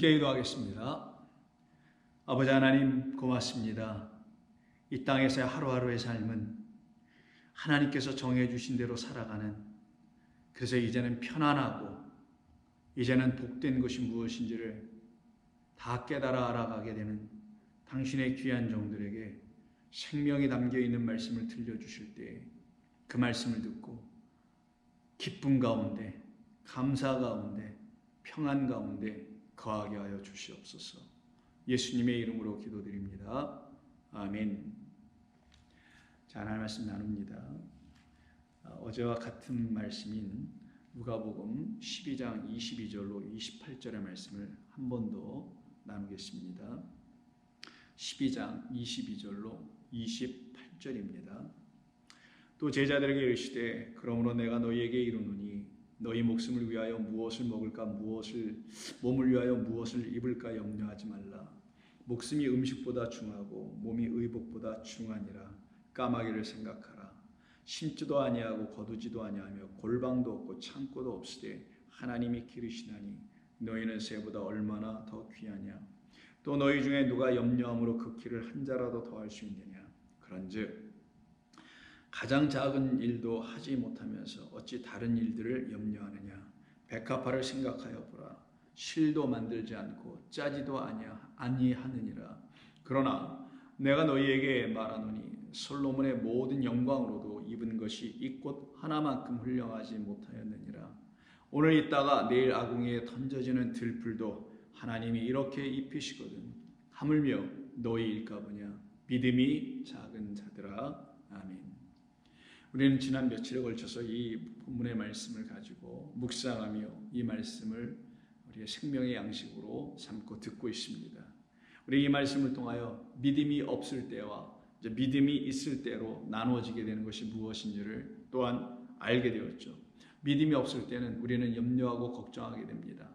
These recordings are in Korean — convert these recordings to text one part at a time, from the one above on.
함께 기도하겠습니다. 아버지 하나님 고맙습니다. 이 땅에서의 하루하루의 삶은 하나님께서 정해주신 대로 살아가는, 그래서 이제는 편안하고 이제는 복된 것이 무엇인지를 다 깨달아 알아가게 되는 당신의 귀한 종들에게 생명이 담겨있는 말씀을 들려주실 때 그 말씀을 듣고 기쁨 가운데, 감사 가운데, 평안 가운데 거하게 하여 주시옵소서. 예수님의 이름으로 기도드립니다. 아멘. 자, 하나님 말씀 나눕니다. 어제와 같은 말씀인 누가복음 12장 22절로 28절의 말씀을 한 번 더 나누겠습니다. 12장 22절로 28절입니다. 또 제자들에게 이르시되 그러므로 내가 너희에게 이르노니 너희 목숨을 위하여 무엇을 먹을까 몸을 위하여 무엇을 입을까 염려하지 말라. 목숨이 음식보다 중하고 몸이 의복보다 중하니라. 까마귀를 생각하라. 심지도 아니하고 거두지도 아니하며 골방도 없고 창고도 없으되 하나님이 기르시나니 너희는 새보다 얼마나 더 귀하냐. 또 너희 중에 누가 염려함으로 그 키를 한 자라도 더할 수 있느냐. 그런즉 가장 작은 일도 하지 못하면서 어찌 다른 일들을 염려하느냐. 백합화를 생각하여 보라. 실도 만들지 않고 짜지도 아니하느니라. 그러나 내가 너희에게 말하노니 솔로몬의 모든 영광으로도 입은 것이 이 꽃 하나만큼 훌륭하지 못하였느니라. 오늘 있다가 내일 아궁이에 던져지는 들풀도 하나님이 이렇게 입히시거든. 하물며 너희일까 보냐. 믿음이 작은 자들아. 아멘. 우리는 지난 며칠에 걸쳐서 이 본문의 말씀을 가지고 묵상하며 이 말씀을 우리의 생명의 양식으로 삼고 듣고 있습니다. 우리 이 말씀을 통하여 믿음이 없을 때와 이제 믿음이 있을 때로 나누어지게 되는 것이 무엇인지를 또한 알게 되었죠. 믿음이 없을 때는 우리는 염려하고 걱정하게 됩니다.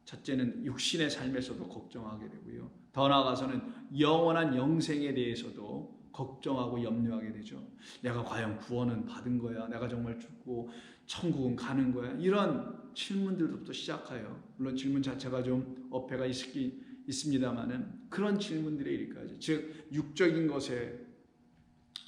첫째는 육신의 삶에서도 걱정하게 되고요. 더 나아가서는 영원한 영생에 대해서도 걱정하고 염려하게 되죠. 내가 과연 구원은 받은 거야? 내가 정말 죽고 천국은 가는 거야? 이런 질문들부터 시작해요. 물론 질문 자체가 좀 어폐가 있습니다만은 그런 질문들에 이르기까지, 즉 육적인 것에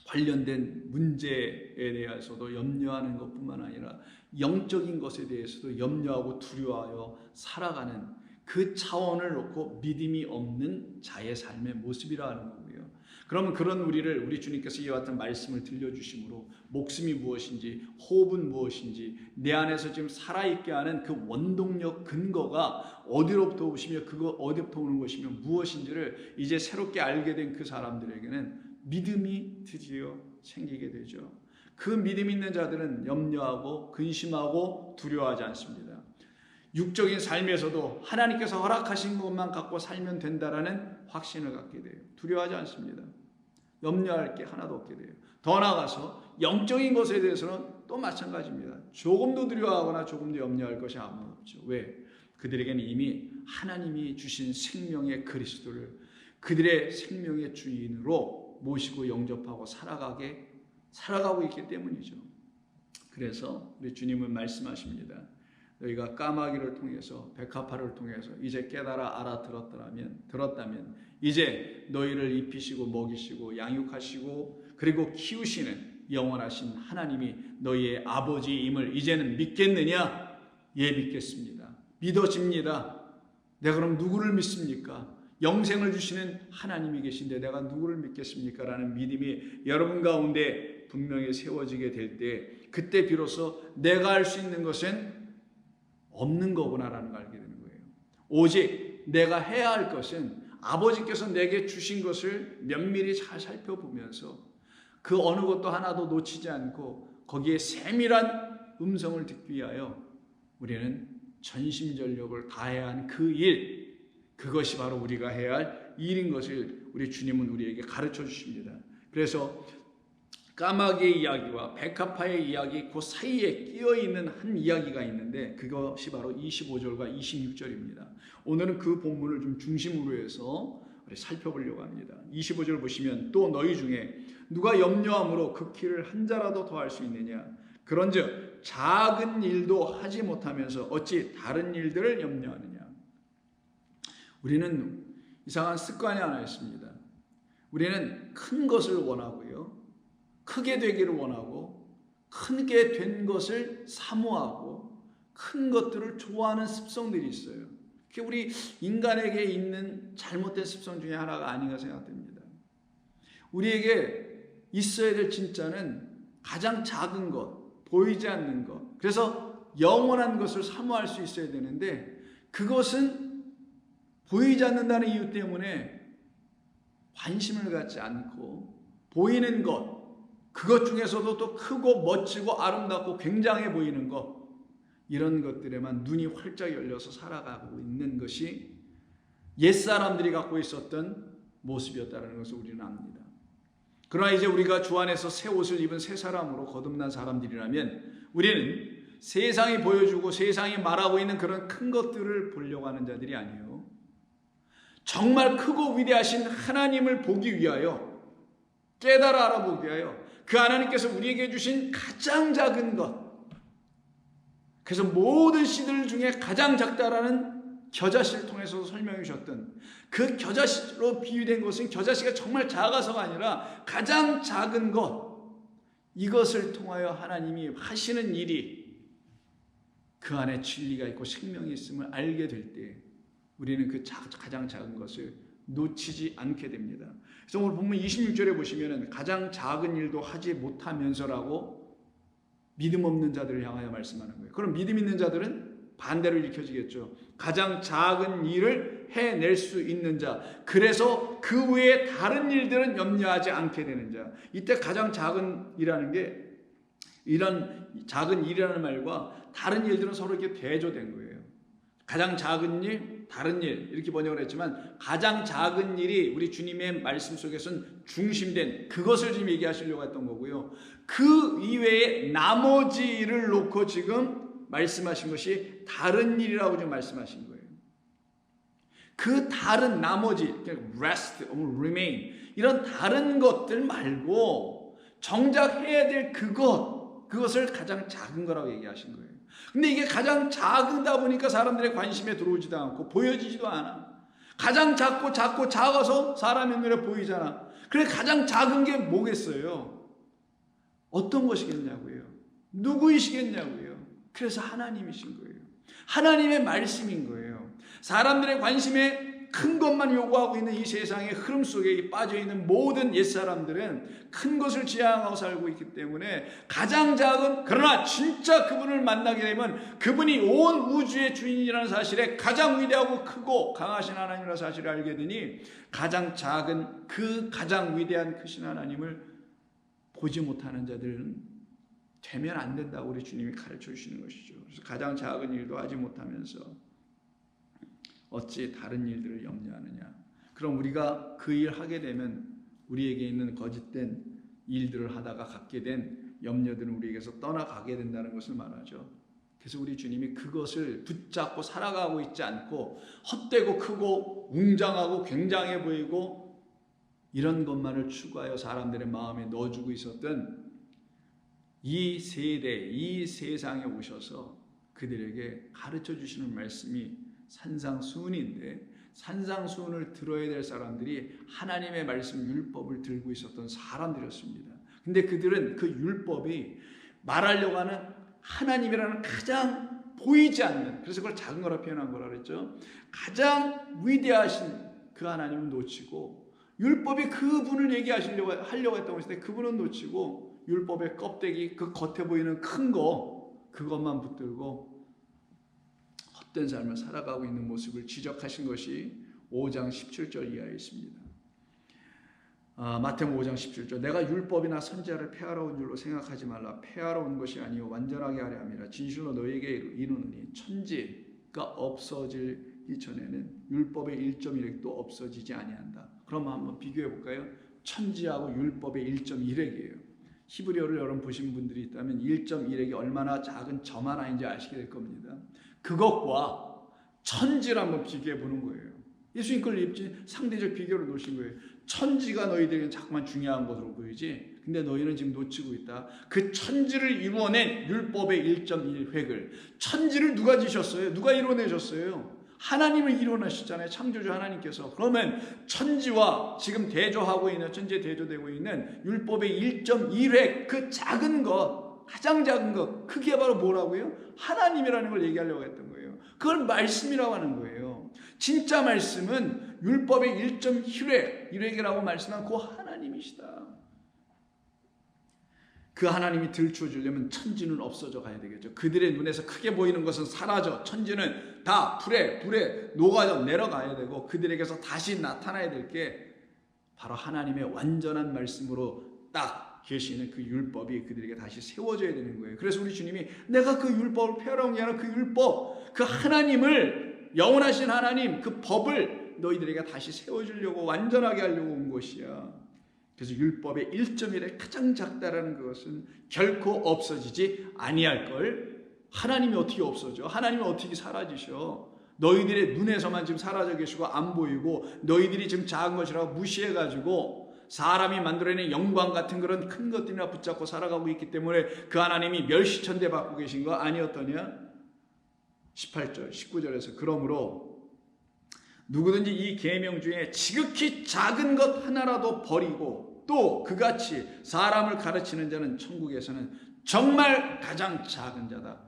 관련된 문제에 대해서도 염려하는 것뿐만 아니라 영적인 것에 대해서도 염려하고 두려워하여 살아가는 그 차원을 놓고 믿음이 없는 자의 삶의 모습이라는 거고요. 그러면 그런 우리 주님께서 이와 같은 말씀을 들려주심으로 목숨이 무엇인지, 호흡은 무엇인지, 내 안에서 지금 살아있게 하는 그 원동력 근거가 어디로부터 오시며 그거 어디부터 오는 것이며 무엇인지를 이제 새롭게 알게 된 그 사람들에게는 믿음이 드디어 생기게 되죠. 그 믿음 있는 자들은 염려하고 근심하고 두려워하지 않습니다. 육적인 삶에서도 하나님께서 허락하신 것만 갖고 살면 된다라는 확신을 갖게 돼요. 두려워하지 않습니다. 염려할 게 하나도 없게 돼요. 더 나아가서 영적인 것에 대해서는 또 마찬가지입니다. 조금도 두려워하거나 조금도 염려할 것이 아무도 없죠. 왜? 그들에게는 이미 하나님이 주신 생명의 그리스도를 그들의 생명의 주인으로 모시고 영접하고 살아가고 있기 때문이죠. 그래서 우리 주님은 말씀하십니다. 너희가 까마귀를 통해서, 백합화를 통해서 이제 깨달아 들었다면 이제 너희를 입히시고 먹이시고 양육하시고 그리고 키우시는 영원하신 하나님이 너희의 아버지임을 이제는 믿겠느냐? 예, 믿겠습니다. 믿어집니다. 내가 그럼 누구를 믿습니까? 영생을 주시는 하나님이 계신데 내가 누구를 믿겠습니까? 라는 믿음이 여러분 가운데 분명히 세워지게 될 때, 그때 비로소 내가 할 수 있는 것은 없는 거구나라는 걸 알게 되는 거예요. 오직 내가 해야 할 것은 아버지께서 내게 주신 것을 면밀히 잘 살펴보면서 그 어느 것도 하나도 놓치지 않고 거기에 세밀한 음성을 듣기 위하여 우리는 전심전력을 다해야 한 그 일, 그것이 바로 우리가 해야 할 일인 것을 우리 주님은 우리에게 가르쳐 주십니다. 그래서 까마귀의 이야기와 백합화의 이야기 그 사이에 끼어있는 한 이야기가 있는데 그것이 바로 25절과 26절입니다. 오늘은 그 본문을 좀 중심으로 해서 우리 살펴보려고 합니다. 25절 보시면 또 너희 중에 누가 염려함으로 그 키를 한 자라도 더할 수 있느냐. 그런즉 작은 일도 하지 못하면서 어찌 다른 일들을 염려하느냐. 우리는 이상한 습관이 하나 있습니다. 우리는 큰 것을 원하고요. 크게 되기를 원하고 크게 된 것을 사모하고 큰 것들을 좋아하는 습성들이 있어요. 그게 우리 인간에게 있는 잘못된 습성 중에 하나가 아닌가 생각됩니다. 우리에게 있어야 될 진짜는 가장 작은 것, 보이지 않는 것, 그래서 영원한 것을 사모할 수 있어야 되는데 그것은 보이지 않는다는 이유 때문에 관심을 갖지 않고 보이는 것, 그것 중에서도 또 크고 멋지고 아름답고 굉장해 보이는 것, 이런 것들에만 눈이 활짝 열려서 살아가고 있는 것이 옛사람들이 갖고 있었던 모습이었다는 것을 우리는 압니다. 그러나 이제 우리가 주 안에서 새 옷을 입은 새 사람으로 거듭난 사람들이라면 우리는 세상이 보여주고 세상이 말하고 있는 그런 큰 것들을 보려고 하는 자들이 아니에요. 정말 크고 위대하신 하나님을 보기 위하여, 깨달아 알아보기 위하여 그 하나님께서 우리에게 주신 가장 작은 것, 그래서 모든 씨들 중에 가장 작다라는 겨자씨를 통해서 설명해 주셨던 그 겨자씨로 비유된 것은 겨자씨가 정말 작아서가 아니라 가장 작은 것, 이것을 통하여 하나님이 하시는 일이 그 안에 진리가 있고 생명이 있음을 알게 될 때 우리는 그 가장 작은 것을 놓치지 않게 됩니다. 그래서 오늘 본문 26절에 보시면 가장 작은 일도 하지 못하면서라고 믿음 없는 자들을 향하여 말씀하는 거예요. 그럼 믿음 있는 자들은 반대로 읽혀지겠죠. 가장 작은 일을 해낼 수 있는 자, 그래서 그 외에 다른 일들은 염려하지 않게 되는 자. 이때 가장 작은 일이라는 게, 이런 작은 일이라는 말과 다른 일들은 서로 이렇게 대조된 거예요. 가장 작은 일, 다른 일, 이렇게 번역을 했지만 가장 작은 일이 우리 주님의 말씀 속에서는 중심된 그것을 지금 얘기하시려고 했던 거고요. 그 이외에 나머지 일을 놓고 지금 말씀하신 것이 다른 일이라고 지금 말씀하신 거예요. 그 다른 나머지, rest, remain, 이런 다른 것들 말고 정작 해야 될 그것을 가장 작은 거라고 얘기하신 거예요. 근데 이게 가장 작다 보니까 사람들의 관심에 들어오지도 않고 보여지지도 않아. 가장 작아서 사람의 눈에 보이잖아. 그래, 가장 작은 게 뭐겠어요? 어떤 것이겠냐고요? 누구이시겠냐고요? 그래서 하나님이신 거예요. 하나님의 말씀인 거예요. 사람들의 관심에 큰 것만 요구하고 있는 이 세상의 흐름 속에 빠져있는 모든 옛사람들은 큰 것을 지향하고 살고 있기 때문에 가장 작은, 그러나 진짜 그분을 만나게 되면 그분이 온 우주의 주인이라는 사실에 가장 위대하고 크고 강하신 하나님이라는 사실을 알게 되니 가장 작은 그 가장 위대한 크신 하나님을 보지 못하는 자들은 되면 안 된다고 우리 주님이 가르쳐 주시는 것이죠. 그래서 가장 작은 일도 하지 못하면서 어찌 다른 일들을 염려하느냐. 그럼 우리가 그 일 하게 되면 우리에게 있는 거짓된 일들을 하다가 갖게 된 염려들은 우리에게서 떠나가게 된다는 것을 말하죠. 그래서 우리 주님이 그것을 붙잡고 살아가고 있지 않고 헛되고 크고 웅장하고 굉장해 보이고 이런 것만을 추구하여 사람들의 마음에 넣어주고 있었던 이 세대, 이 세상에 오셔서 그들에게 가르쳐 주시는 말씀이 산상수훈인데, 산상수훈을 들어야 될 사람들이 하나님의 말씀 율법을 들고 있었던 사람들이었습니다. 근데 그들은 그 율법이 말하려고 하는 하나님이라는 가장 보이지 않는, 그래서 그걸 작은 거라 표현한 거라 그랬죠. 가장 위대하신 그 하나님을 놓치고 율법이 그분을 하려고 했던 것인데 그분은 놓치고 율법의 껍데기, 그 겉에 보이는 큰 거, 그것만 붙들고 헛된 삶을 살아가고 있는 모습을 지적하신 것이 5장 17절 이하에 있습니다. 마태복음 5장 17절, 내가 율법이나 선지자를 폐하러 온 줄로 생각하지 말라. 폐하러 온 것이 아니요 완전하게 하려 함이라. 진실로 너희에게 이르노니 천지가 없어지기 전에는 율법의 1.1획도 없어지지 아니한다. 그럼 한번 비교해 볼까요? 천지하고 율법의 1.1획이에요. 히브리어를 여러분 보신 분들이 있다면 1.1획이 얼마나 작은 점 하나인지 아시게 될 겁니다. 그것과 천지를 한번 비교해 보는 거예요. 예수님 걸 상대적 비교를 놓으신 거예요. 천지가 너희들에게 자꾸만 중요한 것으로 보이지, 근데 너희는 지금 놓치고 있다. 그 천지를 이루어낸 율법의 1.1획을, 천지를 누가 지셨어요? 누가 이루어내셨어요? 하나님을 이뤄내셨잖아요. 창조주 하나님께서. 그러면 천지와 지금 대조하고 있는, 천지에 대조되고 있는 율법의 1.1획 그 작은 것, 가장 작은 것, 그게 바로 뭐라고요? 하나님이라는 걸 얘기하려고 했던 거예요. 그걸 말씀이라고 하는 거예요. 진짜 말씀은 율법의 1.1획이라고 말씀한 그 하나님이시다. 그 하나님이 들추어주려면 천지는 없어져 가야 되겠죠. 그들의 눈에서 크게 보이는 것은 사라져, 천지는 다 불에 녹아져 내려가야 되고, 그들에게서 다시 나타나야 될 게 바로 하나님의 완전한 말씀으로 딱 계시는 그 율법이 그들에게 다시 세워져야 되는 거예요. 그래서 우리 주님이 내가 그 율법을 폐하라고 하는 그 율법, 그 하나님을, 영원하신 하나님, 그 법을 너희들에게 다시 세워주려고, 완전하게 하려고 온 것이야. 그래서 율법의 1.1에 가장 작다라는 것은 결코 없어지지 아니할 걸. 하나님이 어떻게 없어져? 하나님이 어떻게 사라지셔? 너희들의 눈에서만 지금 사라져 계시고 안 보이고, 너희들이 지금 작은 것이라고 무시해가지고 사람이 만들어낸 영광 같은 그런 큰 것들이나 붙잡고 살아가고 있기 때문에 그 하나님이 멸시천대 받고 계신 거 아니었더냐? 18절 19절에서 그러므로 누구든지 이 계명 중에 지극히 작은 것 하나라도 버리고 또 그같이 사람을 가르치는 자는 천국에서는 정말 가장 작은 자다.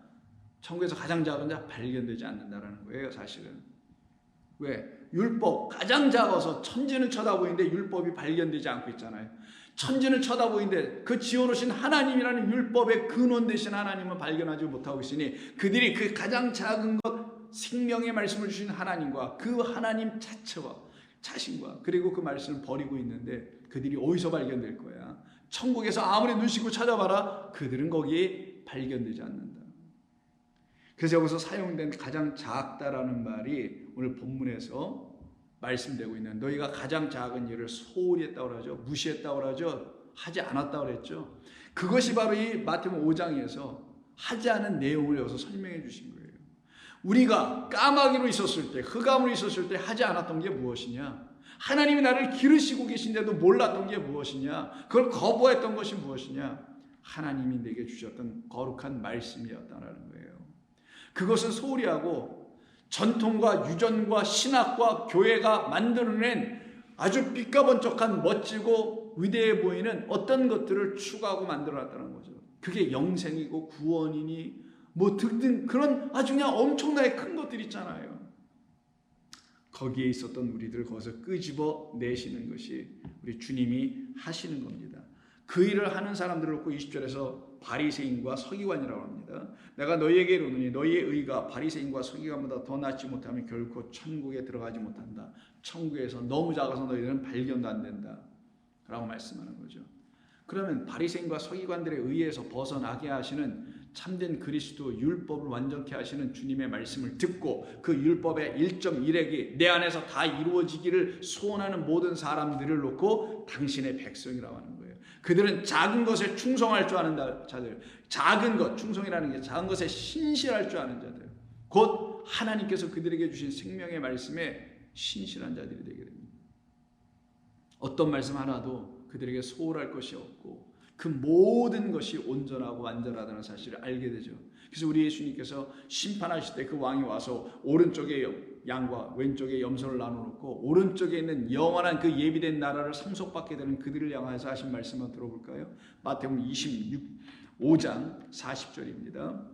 천국에서 가장 작은 자 발견되지 않는다라는 거예요. 사실은. 왜? 율법 가장 작아서 천지는 쳐다보이는데 율법이 발견되지 않고 있잖아요. 천지는 쳐다보이는데 그 지어놓으신 하나님이라는 율법의 근원 되신 하나님은 발견하지 못하고 있으니, 그들이 그 가장 작은 것, 생명의 말씀을 주신 하나님과 그 하나님 자체와 자신과 그리고 그 말씀을 버리고 있는데, 그들이 어디서 발견될 거야? 천국에서 아무리 눈 씻고 찾아봐라, 그들은 거기에 발견되지 않는다. 그래서 여기서 사용된 가장 작다라는 말이 오늘 본문에서 말씀되고 있는, 너희가 가장 작은 일을 소홀히 했다고 그러죠. 무시했다고 그러죠. 하지 않았다고 그랬죠. 그것이 바로 이 마태복음 5장에서 하지 않은 내용을 여기서 설명해 주신 거예요. 우리가 까마귀로 있었을 때, 흑암으로 있었을 때 하지 않았던 게 무엇이냐? 하나님이 나를 기르시고 계신데도 몰랐던 게 무엇이냐? 그걸 거부했던 것이 무엇이냐? 하나님이 내게 주셨던 거룩한 말씀이었다는 거예요. 그것은 소홀히 하고 전통과 유전과 신학과 교회가 만들어낸 아주 삐까번쩍한 멋지고 위대해 보이는 어떤 것들을 추구하고 만들어놨다는 거죠. 그게 영생이고 구원이니 뭐 등등 그런 아주 그냥 엄청나게 큰 것들 있잖아요. 거기에 있었던 우리들 거기서 끄집어 내시는 것이 우리 주님이 하시는 겁니다. 그 일을 하는 사람들을 놓고 20절에서 바리새인과 서기관이라고 합니다. 내가 너희에게 이르노니 너희의 의가 바리새인과 서기관보다 더 낫지 못하면 결코 천국에 들어가지 못한다. 천국에서 너무 작아서 너희들은 발견도 안 된다 라고 말씀하는 거죠. 그러면 바리새인과 서기관들의 의에서 벗어나게 하시는 참된 그리스도 율법을 완전케 하시는 주님의 말씀을 듣고 그 율법의 1.1획이 내 안에서 다 이루어지기를 소원하는 모든 사람들을 놓고 당신의 백성이라고 하는 거예요. 그들은 작은 것에 충성할 줄 아는 자들, 작은 것, 충성이라는 게 작은 것에 신실할 줄 아는 자들, 곧 하나님께서 그들에게 주신 생명의 말씀에 신실한 자들이 되게 됩니다. 어떤 말씀 하나도 그들에게 소홀할 것이 없고 그 모든 것이 온전하고 완전하다는 사실을 알게 되죠. 그래서 우리 예수님께서 심판하실 때 그 왕이 와서 오른쪽에 양과 왼쪽에 염소를 나눠놓고 오른쪽에 있는 영원한 그 예비된 나라를 상속받게 되는 그들을 향해서 하신 말씀 한번 들어볼까요? 마태복음 25장 40절입니다.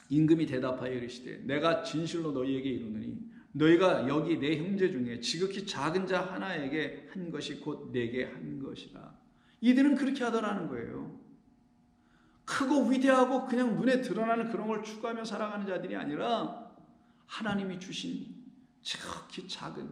임금이 대답하여 이르시되 내가 진실로 너희에게 이르노니 너희가 여기 내 형제 중에 지극히 작은 자 하나에게 한 것이 곧 내게 한 것이라. 이들은 그렇게 하더라는 거예요. 크고 위대하고 그냥 눈에 드러나는 그런 걸 추구하며 살아가는 자들이 아니라 하나님이 주신 지극히 작은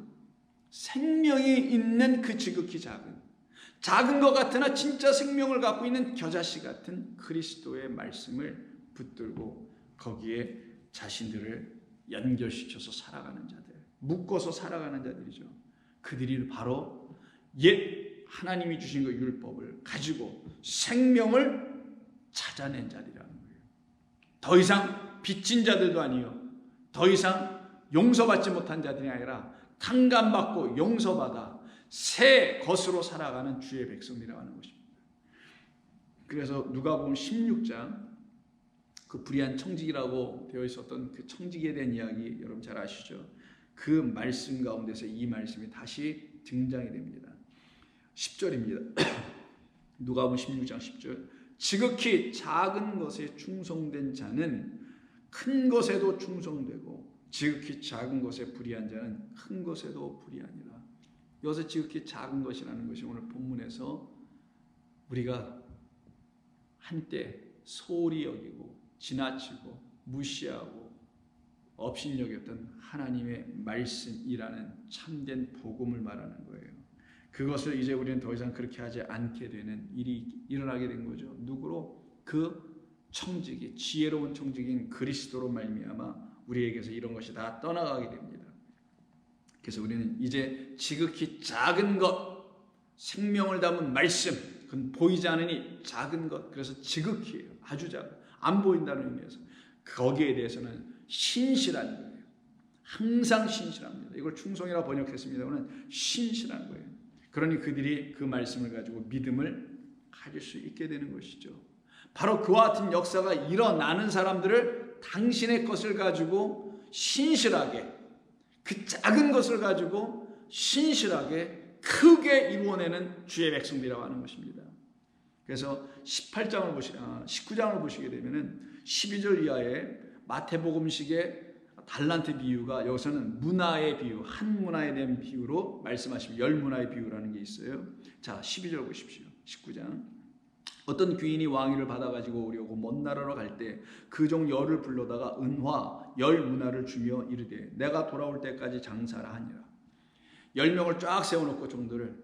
생명이 있는 그 지극히 작은 것 같으나 진짜 생명을 갖고 있는 겨자씨 같은 그리스도의 말씀을 붙들고 거기에 자신들을 연결시켜서 살아가는 자들, 묶어서 살아가는 자들이죠. 그들이 바로 옛 하나님이 주신 그 율법을 가지고 생명을 찾아낸 자들이라는 거예요. 더 이상 빚진 자들도 아니요, 더 이상 용서받지 못한 자들이 아니라 탕감받고 용서받아 새 것으로 살아가는 주의 백성이라고 하는 것입니다. 그래서 누가복음 16장 그 불의한 청지기라고 되어 있었던 그 청지기에 대한 이야기 여러분 잘 아시죠? 그 말씀 가운데서 이 말씀이 다시 등장이 됩니다. 10절입니다. 누가복음 16장 10절. 지극히 작은 것에 충성된 자는 큰 것에도 충성되고 지극히 작은 것에 불의한 자는 큰 것에도 불의하니라. 여기서 지극히 작은 것이라는 것이 오늘 본문에서 우리가 한때 소홀히 여기고 지나치고 무시하고 업신여겼던 하나님의 말씀이라는 참된 복음을 말하는 거예요. 그것을 이제 우리는 더 이상 그렇게 하지 않게 되는 일이 일어나게 된 거죠. 누구로? 그 청지기, 지혜로운 청지기인 그리스도로 말미암아 우리에게서 이런 것이 다 떠나가게 됩니다. 그래서 우리는 이제 지극히 작은 것, 생명을 담은 말씀, 그건 보이지 않으니 작은 것, 그래서 지극히예요. 아주 작은, 안 보인다는 의미에서 거기에 대해서는 신실한 거예요. 항상 신실합니다. 이걸 충성이라 번역했습니다. 오늘 신실한 거예요. 그러니 그들이 그 말씀을 가지고 믿음을 가질 수 있게 되는 것이죠. 바로 그와 같은 역사가 일어나는 사람들을 당신의 것을 가지고 신실하게, 그 작은 것을 가지고 신실하게 크게 이루어내는 주의 백성들이라고 하는 것입니다. 그래서 19장을 보시게 되면은 12절 이하에 마태복음식의 달란트 비유가 여기서는 문화의 비유, 한 문화에 대한 비유로 말씀하시면 열 문화의 비유라는 게 있어요. 자, 12절 보십시오. 19장. 어떤 귀인이 왕위를 받아가지고 오려고 먼 나라로 갈 때 그 종 열을 불러다가 은화 열 문화를 주며 이르되 내가 돌아올 때까지 장사라 하니라. 10명을 쫙 세워놓고 종들을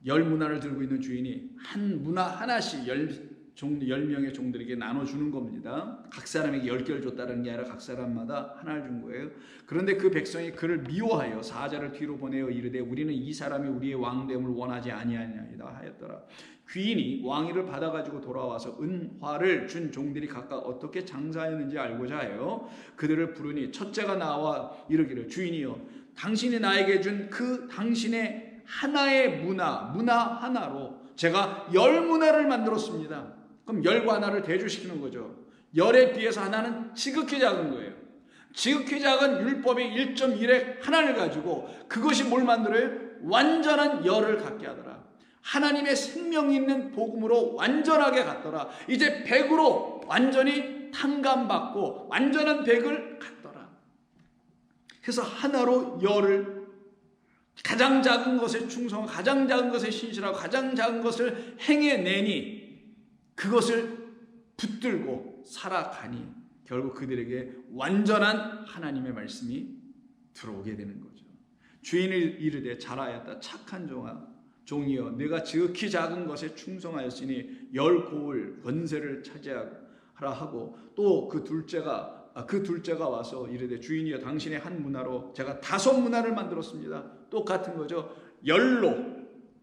열 문화를 들고 있는 주인이 한 문화 하나씩 10명의 종들에게 나눠주는 겁니다. 각 사람에게 10개를 줬다는 게 아니라 각 사람마다 하나를 준 거예요. 그런데 그 백성이 그를 미워하여 사자를 뒤로 보내어 이르되 우리는 이 사람이 우리의 왕됨을 원하지 아니하나이다 하였더라. 귀인이 왕위를 받아가지고 돌아와서 은화를 준 종들이 각각 어떻게 장사했는지 알고자 하여 그들을 부르니 첫째가 나와 이르기를 주인이여 당신이 나에게 준 그 당신의 하나의 문화 하나로 제가 열 문화를 만들었습니다. 그럼 열과 하나를 대조시키는 거죠. 열에 비해서 하나는 지극히 작은 거예요. 지극히 작은 율법의 1.1의 하나를 가지고 그것이 뭘 만들어요? 완전한 열을 갖게 하더라. 하나님의 생명이 있는 복음으로 완전하게 갖더라. 이제 100으로 완전히 탕감받고 완전한 100을 갖더라. 그래서 하나로 열을 가장 작은 것에 충성, 가장 작은 것에 신실하고 가장 작은 것을 행해내니 그것을 붙들고 살아가니 결국 그들에게 완전한 하나님의 말씀이 들어오게 되는 거죠. 주인이 이르되 잘하였다 착한 종이여 내가 지극히 작은 것에 충성하였으니 열 고을 권세를 차지하라 하고 또 그 둘째가 와서 이르되 주인이여 당신의 한 문화로 제가 5 문화를 만들었습니다. 똑같은 거죠. 열로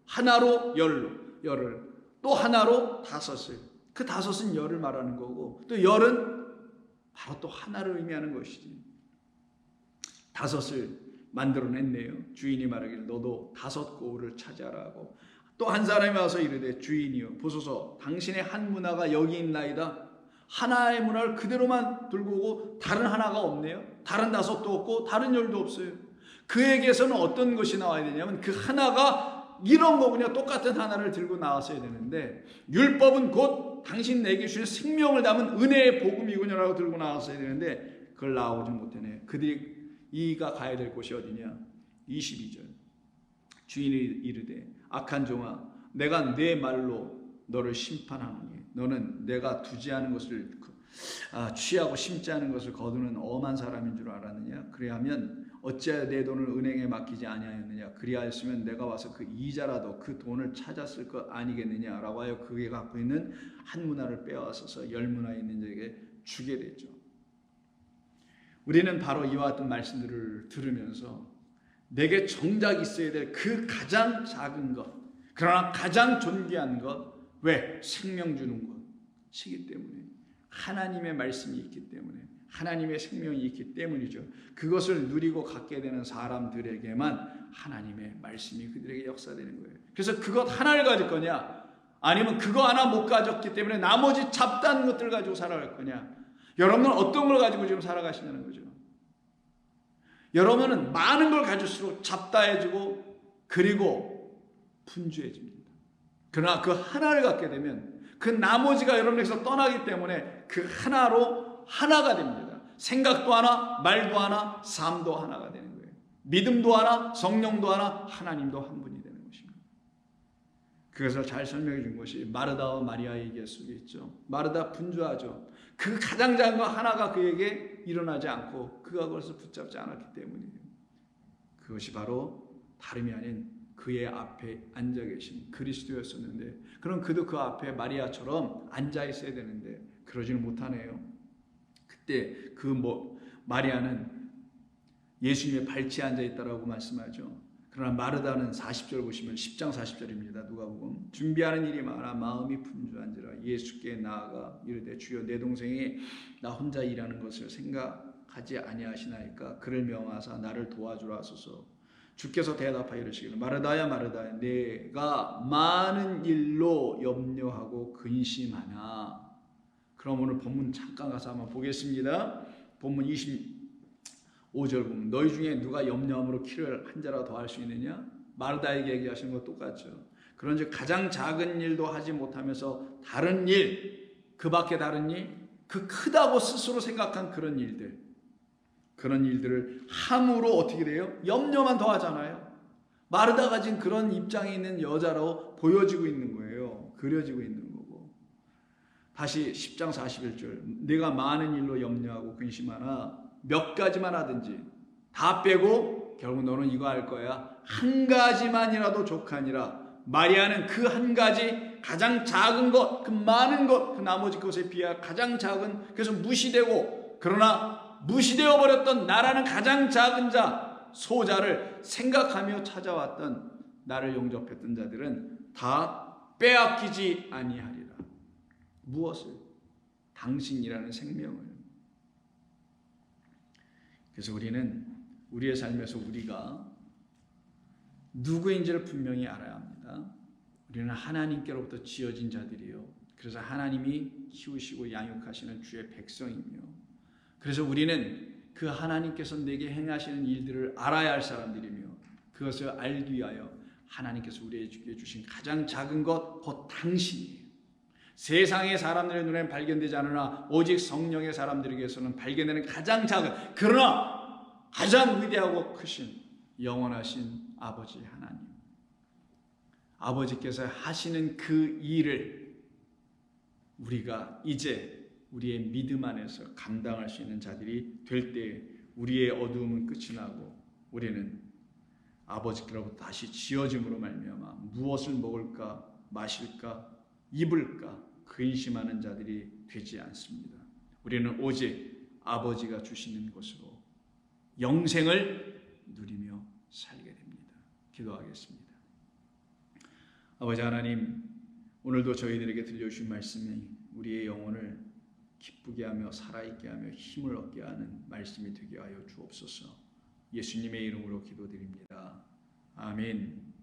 하나로 열을 또 하나로 5을 그 5은 열을 말하는 거고 또 열은 바로 또 하나를 의미하는 것이지. 5을 만들어냈네요. 주인이 말하기를 너도 5 고을을 차지하라 하고 또 한 사람이 와서 이르되 주인이여 보소서 당신의 한 문화가 여기 있나이다. 하나의 문화를 그대로만 들고 오고 다른 하나가 없네요. 다른 5도 없고 다른 열도 없어요. 그에게서는 어떤 것이 나와야 되냐면 그 하나가 이런 거군요. 똑같은 하나를 들고 나왔어야 되는데 율법은 곧 당신 내게 주신 생명을 담은 은혜의 복음이군요라고 들고 나왔어야 되는데 그걸 나오지 못하네. 그들이 이가 가야 될 곳이 어디냐? 22절 주인이 이르되 악한 종아 내가 내 말로 너를 심판하노니 너는 내가 두지 않은 것을 취하고 심지 않은 것을 거두는 엄한 사람인 줄 알았느냐? 그리하면 어찌하여 내 돈을 은행에 맡기지 아니하였느냐? 그리하였으면 내가 와서 그 이자라도 그 돈을 찾았을 것 아니겠느냐라고 하여 그게 갖고 있는 한 문화를 빼앗아서 열 문화 있는 자에게 주게 되죠. 우리는 바로 이와 같은 말씀들을 들으면서 내게 정작 있어야 될 그 가장 작은 것, 그러나 가장 존귀한 것, 왜? 생명 주는 것이기 때문에 하나님의 말씀이 있기 때문에 하나님의 생명이 있기 때문이죠. 그것을 누리고 갖게 되는 사람들에게만 하나님의 말씀이 그들에게 역사되는 거예요. 그래서 그것 하나를 가질 거냐? 아니면 그거 하나 못 가졌기 때문에 나머지 잡다한 것들 가지고 살아갈 거냐? 여러분은 어떤 걸 가지고 지금 살아가시냐는 거죠. 여러분은 많은 걸 가질수록 잡다해지고 그리고 분주해집니다. 그러나 그 하나를 갖게 되면 그 나머지가 여러분에게서 떠나기 때문에 그 하나로 하나가 됩니다. 생각도 하나, 말도 하나, 삶도 하나가 되는 거예요. 믿음도 하나, 성령도 하나, 하나님도 한 분이 되는 것입니다. 그것을 잘 설명해 준 것이 마르다와 마리아의 얘기 속에 있죠. 마르다 분주하죠. 그 가장 작은 거 하나가 그에게 일어나지 않고 그가 그것을 붙잡지 않았기 때문이에요. 그것이 바로 다름이 아닌 그의 앞에 앉아 계신 그리스도였었는데, 그럼 그도 그 앞에 마리아처럼 앉아 있어야 되는데 그러지는 못하네요. 그때 마리아는 예수님의 발치에 앉아 있다라고 말씀하죠. 그러나 마르다는 40절 보시면 10장 40절입니다. 누가복음. 준비하는 일이 많아 마음이 분주한지라 예수께 나아가 이르되 주여 내 동생이 나 혼자 일하는 것을 생각하지 아니하시나이까 그를 명하사 나를 도와주라 하소서. 주께서 대답하여 이르시기를 마르다야 마르다야 내가 많은 일로 염려하고 근심하나. 그럼 오늘 본문 잠깐 가서 한번 보겠습니다. 본문 25절 보면 너희 중에 누가 염려함으로 키를 한 자라도 더 할 수 있느냐? 마르다에게 얘기하시는 것 똑같죠. 그런즉 가장 작은 일도 하지 못하면서 다른 일, 그 밖에 다른 일, 그 크다고 스스로 생각한 그런 일들을 함으로 어떻게 돼요? 염려만 더 하잖아요. 마르다가 지금 그런 입장에 있는 여자로 보여지고 있는 거예요. 그려지고 있는 거고. 다시 10장 41절 내가 많은 일로 염려하고 근심하나 몇 가지만 하든지 다 빼고 결국 너는 이거 할 거야. 한 가지만이라도 족하니라. 마리아는 그 한 가지 가장 작은 것, 그 많은 것, 그 나머지 것에 비해 가장 작은, 그래서 무시되고, 그러나 무시되어 버렸던 나라는 가장 작은 자, 소자를 생각하며 찾아왔던 나를 용접했던 자들은 다 빼앗기지 아니하리라. 무엇을? 당신이라는 생명을. 그래서 우리는 우리의 삶에서 우리가 누구인지를 분명히 알아야 합니다. 우리는 하나님께로부터 지어진 자들이요. 그래서 하나님이 키우시고 양육하시는 주의 백성이며, 그래서 우리는 그 하나님께서 내게 행하시는 일들을 알아야 할 사람들이며, 그것을 알기 위하여 하나님께서 우리에게 주신 가장 작은 것, 곧 당신이에요. 세상의 사람들의 눈에는 발견되지 않으나 오직 성령의 사람들에게서는 발견되는 가장 작은, 그러나 가장 위대하고 크신 영원하신 아버지 하나님, 아버지께서 하시는 그 일을 우리가 이제 우리의 믿음 안에서 감당할 수 있는 자들이 될 때 우리의 어두움은 끝이 나고 우리는 아버지께로부터 다시 지어짐으로 말미암아 무엇을 먹을까 마실까 입을까 근심하는 자들이 되지 않습니다. 우리는 오직 아버지가 주시는 것으로 영생을 누리며 살게 됩니다. 기도하겠습니다. 아버지 하나님, 오늘도 저희들에게 들려주신 말씀이 우리의 영혼을 기쁘게 하며 살아있게 하며 힘을 얻게 하는 말씀이 되게 하여 주옵소서. 예수님의 이름으로 기도드립니다. 아멘.